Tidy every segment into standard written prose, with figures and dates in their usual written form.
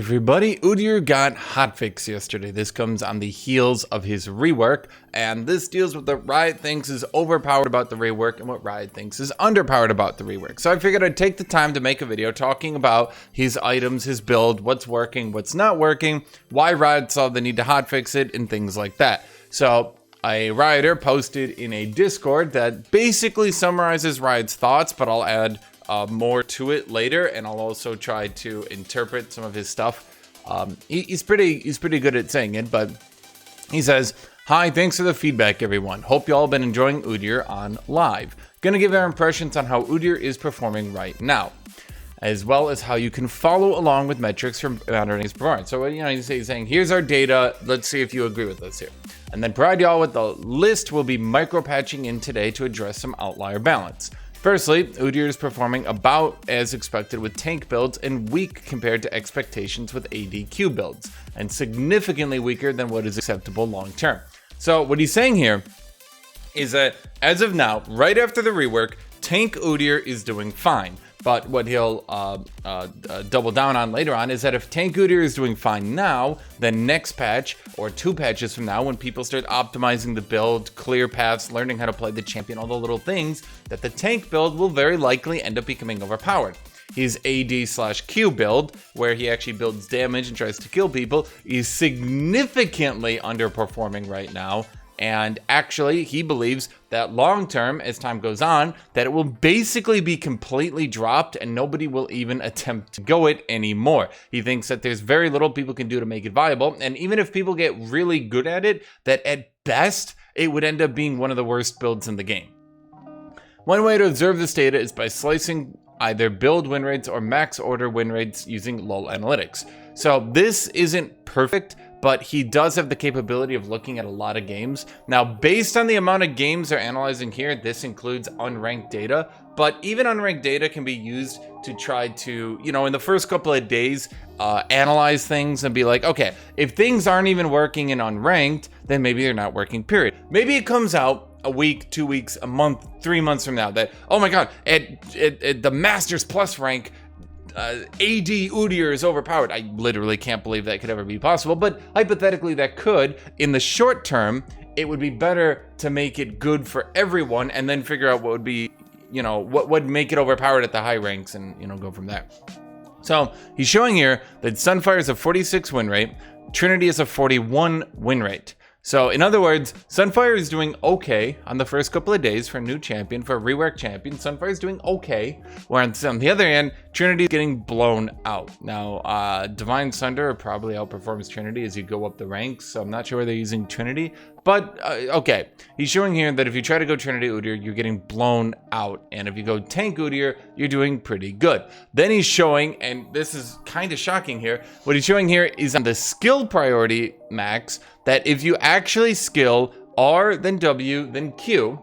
everybody, Udyr got hotfix yesterday. This comes on the heels of his rework, and this deals with what Riot thinks is overpowered about the rework and what Riot thinks is underpowered about the rework. So I figured I'd take the time to make a video talking about his items, his build, what's working, what's not working, why Riot saw the need to hotfix it, and things like that. So a Rioter posted in a Discord that basically summarizes Riot's thoughts, but I'll add more to it later, and I'll also try to interpret some of his stuff. He's pretty good at saying it, but he says, "Hi, thanks for the feedback, everyone. Hope y'all been enjoying Udyr on live. Gonna give our impressions on how Udyr is performing right now, as well as how you can follow along with metrics for monitoring his performance." So, he's saying, here's our data. Let's see if you agree with us here. And then provide y'all with the list we'll be micro-patching in today to address some outlier balance. Firstly, Udyr is performing about as expected with tank builds and weak compared to expectations with ADQ builds, and significantly weaker than what is acceptable long term. So what he's saying here is that as of now, right after the rework, tank Udyr is doing fine. But what he'll double down on later on is that if tank Udyr is doing fine now, then next patch or 2 patches from now, when people start optimizing the build, clear paths, learning how to play the champion, all the little things, that the tank build will very likely end up becoming overpowered. His AD/Q build, where he actually builds damage and tries to kill people, is significantly underperforming right now. And actually, he believes that long term, as time goes on, that it will basically be completely dropped and nobody will even attempt to go it anymore. He thinks that there's very little people can do to make it viable. And even if people get really good at it, that at best, it would end up being one of the worst builds in the game. One way to observe this data is by slicing either build win rates or max order win rates using LoL analytics. So this isn't perfect, but he does have the capability of looking at a lot of games. Now, based on the amount of games they're analyzing here, this includes unranked data, but even unranked data can be used to try to, in the first couple of days, analyze things and be like, okay, if things aren't even working in unranked, then maybe they're not working, period. Maybe it comes out a week, 2 weeks, a month, 3 months from now that, oh my God, at the Masters Plus rank, AD Udyr is overpowered. I literally can't believe that could ever be possible, but hypothetically that could. In the short term, it would be better to make it good for everyone and then figure out what would be, what would make it overpowered at the high ranks and, go from there. So he's showing here that Sunfire is a 46 win rate, Trinity is a 41 win rate. So in other words, Sunfire is doing okay on the first couple of days for a new champion, for a rework champion. Sunfire is doing okay, where on the other hand, Trinity is getting blown out. Now, Divine Sunder probably outperforms Trinity as you go up the ranks, so I'm not sure where they're using Trinity, but okay. He's showing here that if you try to go Trinity Udyr, you're getting blown out, and if you go tank Udyr, you're doing pretty good. Then he's showing, and this is kind of shocking here, what he's showing here is on the skill priority max, that if you actually skill R, then W, then Q,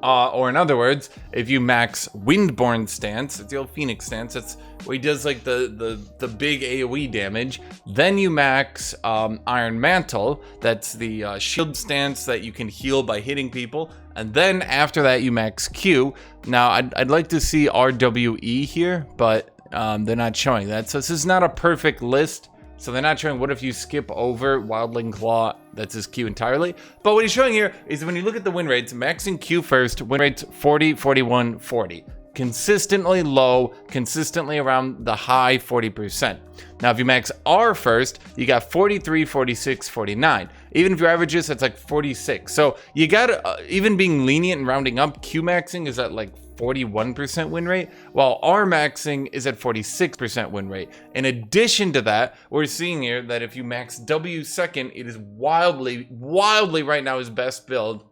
or in other words, if you max Windborn stance, it's the old Phoenix stance, that's where he does like the big AoE damage, then you max Iron Mantle, that's the shield stance that you can heal by hitting people, and then after that you max Q. Now I'd like to see RWE here, but they're not showing that, so this is not a perfect list. So they're not showing what if you skip over Wildling Claw, that's his Q entirely. But what he's showing here is when you look at the win rates, maxing Q first, win rates 40, 41, 40. Consistently low, consistently around the high 40%. Now, if you max R first, you got 43, 46, 49. Even if you average this, that's like 46. So you got, even being lenient and rounding up, Q maxing is at like 41% win rate, while R maxing is at 46% win rate. In addition to that, we're seeing here that if you max W second, it is wildly right now his best build.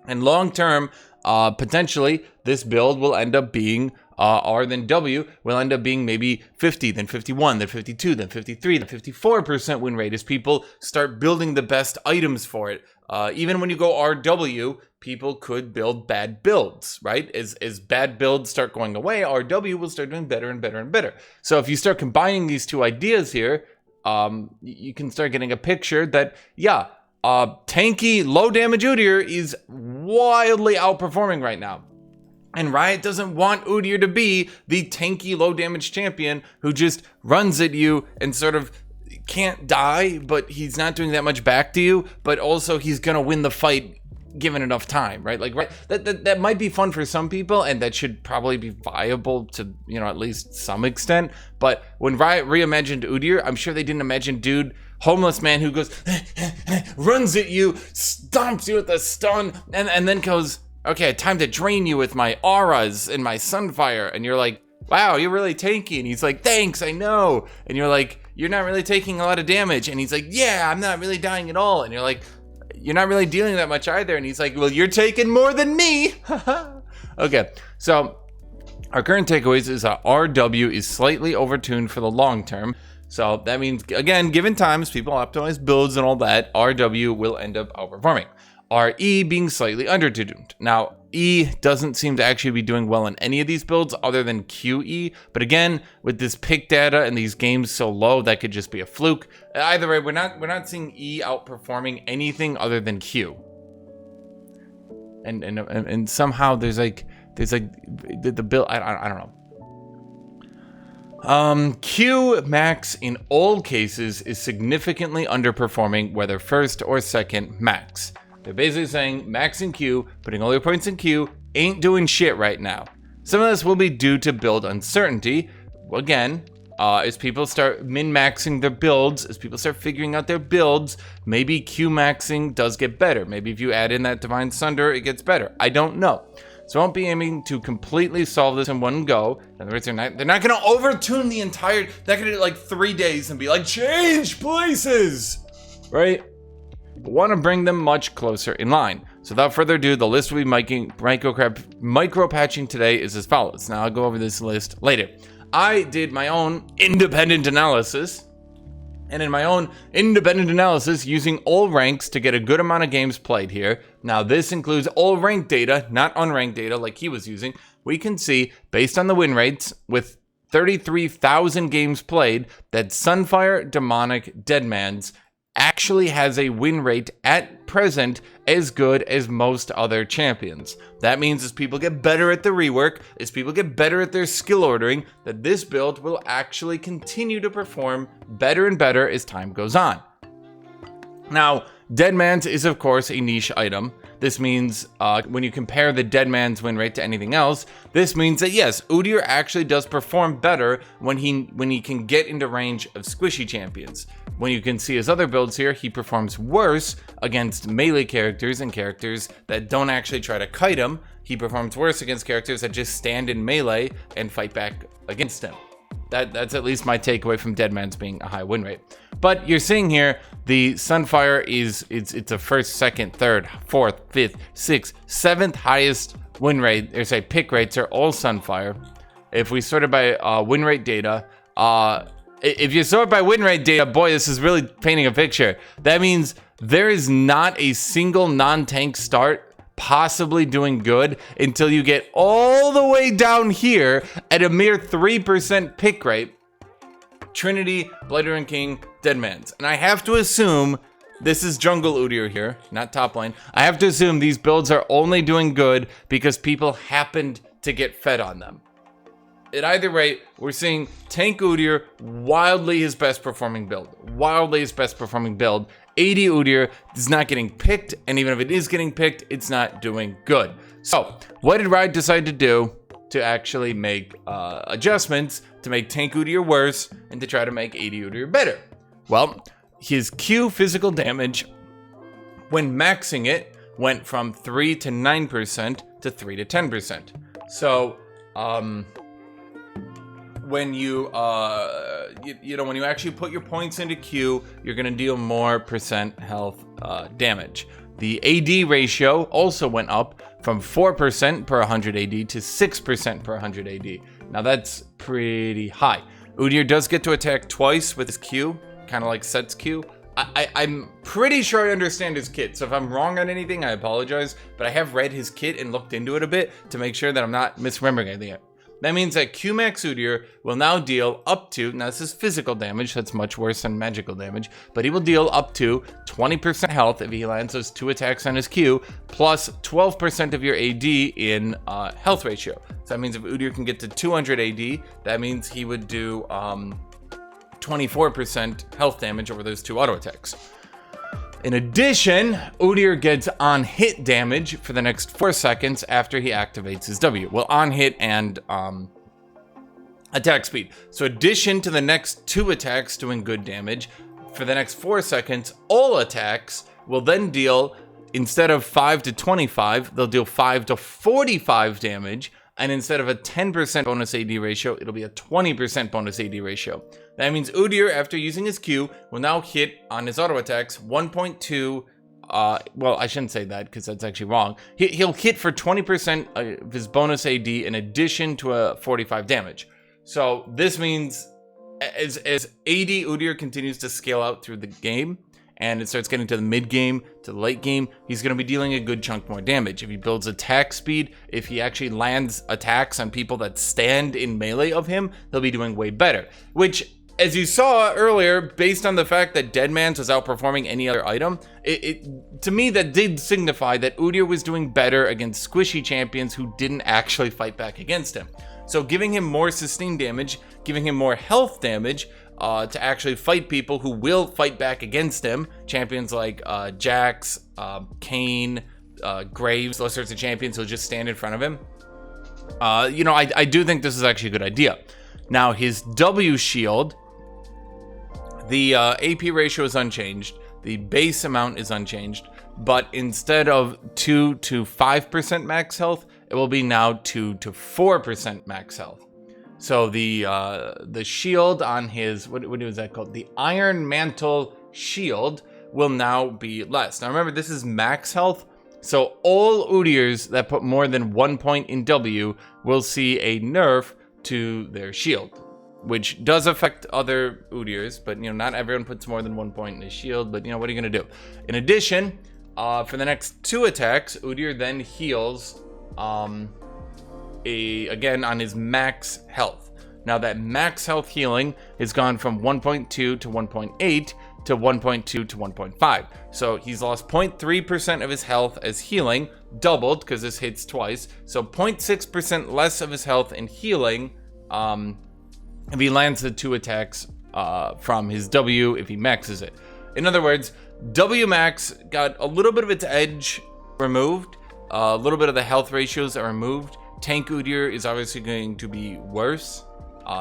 And long term, potentially, this build will end up being R then W will end up being maybe 50, then 51, then 52, then 53, then 54% win rate as people start building the best items for it. Even when you go RW, people could build bad builds, right? As bad builds start going away, RW will start doing better and better and better. So if you start combining these two ideas here, you can start getting a picture that, yeah, tanky, low damage Udyr is wildly outperforming right now. And Riot doesn't want Udyr to be the tanky, low damage champion who just runs at you and sort of can't die, but he's not doing that much back to you, but also he's gonna win the fight given enough time, right? Like that might be fun for some people, and that should probably be viable to, you know, at least some extent. But when Riot reimagined Udyr, I'm sure they didn't imagine dude, homeless man who goes runs at you, stomps you with a stun, and then goes, okay, time to drain you with my auras and my sunfire. And you're like, wow, you're really tanky. And he's like, thanks, I know. And you're like, you're not really taking a lot of damage. And he's like, yeah, I'm not really dying at all. And you're like, you're not really dealing that much either. And he's like, well, you're taking more than me. Okay, so our current takeaways is that RW is slightly overtuned for the long term. So that means, again, given times, people optimize builds and all that, RW will end up outperforming. RE being slightly undertuned. Now, E doesn't seem to actually be doing well in any of these builds other than QE. But again, with this pick data and these games so low, that could just be a fluke. Either way, we're not seeing E outperforming anything other than Q. And somehow there's like the build. I don't know. Q max in all cases is significantly underperforming whether first or second max. They're basically saying max in Q, putting all your points in Q, ain't doing shit right now. Some of this will be due to build uncertainty. Again, as people start min-maxing their builds, as people start figuring out their builds, maybe Q maxing does get better. Maybe if you add in that Divine Sunder, it gets better. I don't know. So I won't be aiming to completely solve this in one go. In other words, they're not going to overtune the entire, they're going to do it like 3 days and be like, change places, right? But want to bring them much closer in line. So without further ado, the list we'll be micro patching today is as follows. Now I'll go over this list later. I did my own independent analysis, and in my own independent analysis, using all ranks to get a good amount of games played here. Now this includes all ranked data, not unranked data like he was using. We can see, based on the win rates, with 33,000 games played, that Sunfire, Demonic, Deadman's actually has a win rate at present as good as most other champions. That means as people get better at the rework, as people get better at their skill ordering, that this build will actually continue to perform better and better as time goes on. Now, Deadman's is of course a niche item. This means when you compare the Deadman's win rate to anything else, this means that yes, Udyr actually does perform better when he can get into range of squishy champions. When you can see his other builds here, he performs worse against melee characters and characters that don't actually try to kite him. He performs worse against characters that just stand in melee and fight back against him. That's at least my takeaway from Deadman's being a high win rate. But you're seeing here, the Sunfire it's a first, second, third, fourth, fifth, sixth, seventh highest win rate, or say pick rates are all Sunfire. If we sort it by win rate data, if you sort by win rate data, boy, this is really painting a picture. That means there is not a single non-tank start possibly doing good until you get all the way down here at a mere 3% pick rate. Trinity, Blighter King, Deadman's. And I have to assume this is jungle Udyr here, not top lane. I have to assume these builds are only doing good because people happened to get fed on them. At either rate, we're seeing tank Udyr wildly his best performing build. AD Udyr is not getting picked, and even if it is getting picked, it's not doing good. So, what did Riot decide to do to actually make adjustments to make tank Udyr worse and to try to make AD Udyr better? Well, his Q physical damage, when maxing it, went from 3 to 9% to 3 to 10%. So, when you when you actually put your points into Q, you're gonna deal more percent health damage. The AD ratio also went up from 4% per 100 AD to 6% per 100 AD. Now that's pretty high. Udyr does get to attack twice with his Q, kind of like Set's Q. I'm pretty sure I understand his kit, so if I'm wrong on anything, I apologize, but I have read his kit and looked into it a bit to make sure that I'm not misremembering anything. That means that Qmax Udyr will now deal up to, now this is physical damage, that's much worse than magical damage, but he will deal up to 20% health if he lands those 2 attacks on his Q, plus 12% of your AD in health ratio. So that means if Udyr can get to 200 AD, that means he would do 24% health damage over those 2 auto attacks. In addition, Udyr gets on hit damage for the next 4 seconds after he activates his W. Well, on hit and attack speed. So addition to the next 2 attacks doing good damage, for the next 4 seconds, all attacks will then deal, instead of 5 to 25, they'll deal 5 to 45 damage. And instead of a 10% bonus AD ratio, it'll be a 20% bonus AD ratio. That means Udyr, after using his Q, will now hit on his auto attacks 1.2. Well, I shouldn't say that because that's actually wrong. He'll hit for 20% of his bonus AD in addition to a 45 damage. So this means as AD Udyr continues to scale out through the game, and it starts getting to the mid game, to the late game, he's going to be dealing a good chunk more damage. If he builds attack speed, if he actually lands attacks on people that stand in melee of him, he'll be doing way better. Which, as you saw earlier, based on the fact that Deadman's was outperforming any other item, to me that did signify that Udyr was doing better against squishy champions who didn't actually fight back against him. So giving him more sustained damage, giving him more health damage, to actually fight people who will fight back against him. Champions like Jax, Kane, Graves, those sorts of champions who'll just stand in front of him. I do think this is actually a good idea. Now, his W shield, the AP ratio is unchanged. The base amount is unchanged. But instead of 2 to 5% max health, it will be now 2 to 4% max health. So the shield on his, what is that called? The Iron Mantle shield will now be less. Now remember, this is max health. So all Udyrs that put more than 1 point in W will see a nerf to their shield, which does affect other Udyrs, but not everyone puts more than 1 point in his shield, but what are you gonna do? In addition, for the next 2 attacks, Udyr then heals again on his max health. Now that max health healing has gone from 1.2 to 1.8 to 1.2 to 1.5. So he's lost 0.3% of his health as healing, doubled because this hits twice. So 0.6% less of his health in healing if he lands the 2 attacks from his W if he maxes it. In other words, W max got a little bit of its edge removed, a little bit of the health ratios are removed. Tank Udyr is obviously going to be worse.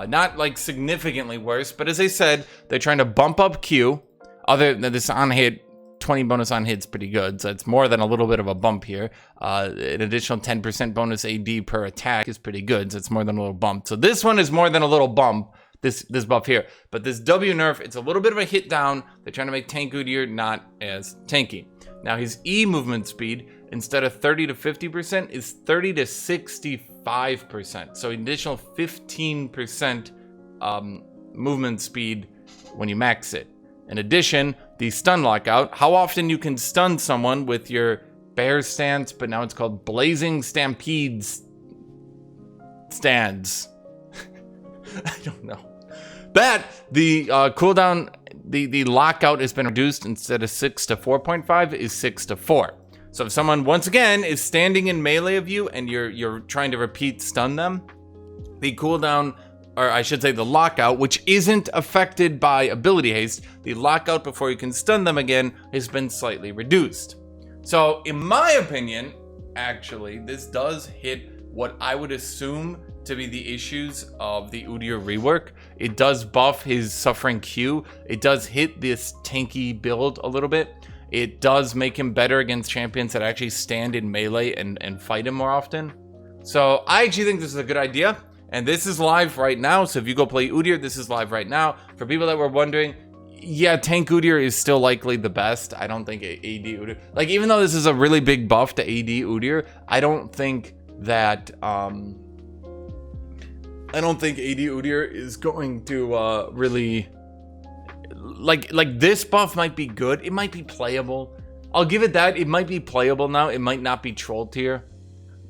Not like significantly worse, but as I said, they're trying to bump up Q. Other than this on hit, 20 bonus on hit's pretty good, so it's more than a little bit of a bump here. An additional 10% bonus AD per attack is pretty good, so it's more than a little bump. So this one is more than a little bump, this buff here. But this W nerf, it's a little bit of a hit down. They're trying to make Tank Udyr not as tanky. Now his E movement speed, instead of 30 to 50%, is 30 to 65%. So an additional 15% movement speed when you max it. In addition, the stun lockout, how often you can stun someone with your bear stance, but now it's called blazing stampedes stands. I don't know. That, the cooldown, the lockout has been reduced. Instead of 6 to 4.5 is 6 to 4. So if someone, once again, is standing in melee of you and you're trying to repeat stun them, the cooldown, or I should say the lockout, which isn't affected by ability haste, the lockout before you can stun them again has been slightly reduced. So in my opinion, actually, this does hit what I would assume to be the issues of the Udyr rework. It does buff his suffering Q. It does hit this tanky build a little bit. It does make him better against champions that actually stand in melee and fight him more often. So I actually think this is a good idea. And this is live right now. So if you go play Udyr, this is live right now. For people that were wondering, yeah, Tank Udyr is still likely the best. I don't think AD Udyr, like, even though this is a really big buff to AD Udyr, I don't think that AD Udyr is going to really like this buff might be good. It might be playable. I'll give it that. It might be playable now. It might not be troll tier.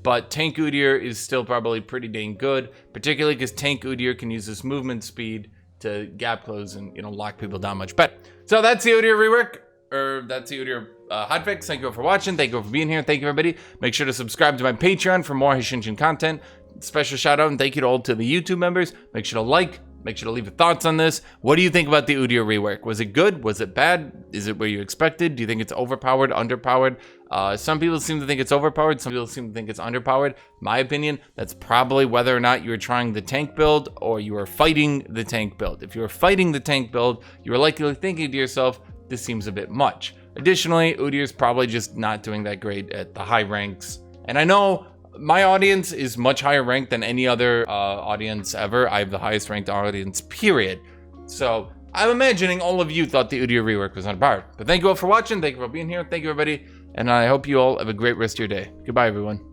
but Tank Udyr is still probably pretty dang good, particularly because Tank Udyr can use this movement speed to gap close and, you know, lock people down much better. So that's the Udyr rework, or that's the Udyr hotfix. Thank you all for watching. Thank you all for being here. Thank you, everybody. Make sure to subscribe to my Patreon for more Hashinshin content. Special shout out and thank you to all to the YouTube members. Make sure to like. Make sure to leave your thoughts on this. What do you think about the Udyr rework? Was it good? Was it bad? Is it where you expected? Do you think it's overpowered, underpowered? Some people seem to think it's overpowered. Some people seem to think it's underpowered. My opinion, that's probably whether or not you're trying the tank build or you are fighting the tank build. If you're fighting the tank build, you're likely thinking to yourself, this seems a bit much. Additionally, Udyr's probably just not doing that great at the high ranks. And I know my audience is much higher ranked than any other audience ever. I have the highest ranked audience, period. So I'm imagining all of you thought the Udyr rework was underpowered. But thank you all for watching. Thank you for being here. Thank you, everybody. And I hope you all have a great rest of your day. Goodbye, everyone.